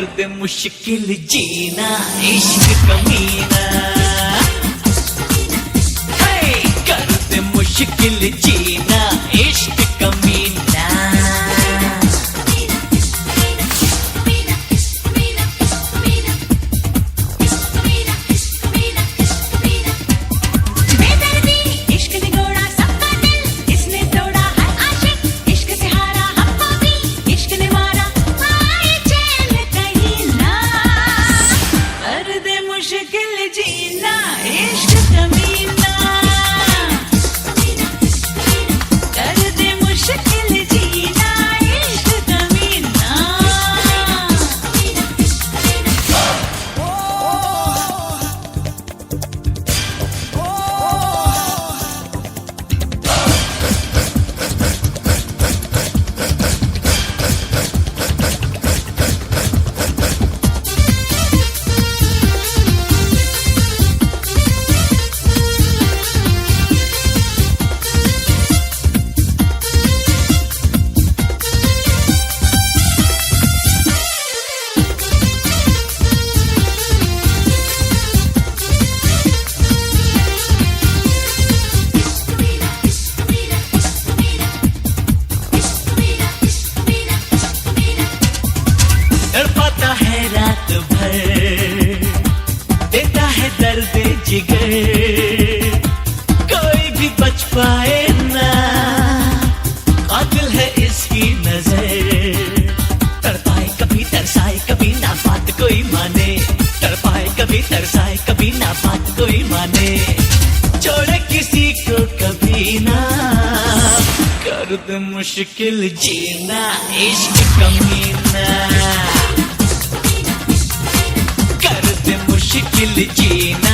दे मुश्किल जीना इश्क कमीना, कर दे मुश्किल जीना इश्क कमीना। तड़पाता है रात भर, देता है दर्द जिगर, कोई भी बच पाए ना, कातिल है इसकी नजर। तड़पाए कभी तरसाए कभी ना बात कोई माने, तड़पाए कभी तरसाए कभी ना बात कोई माने, छोड़े किसी को कभी ना, कर दे मुश्किल जीना इश्क कमीना, कर दे मुश्किल जीना।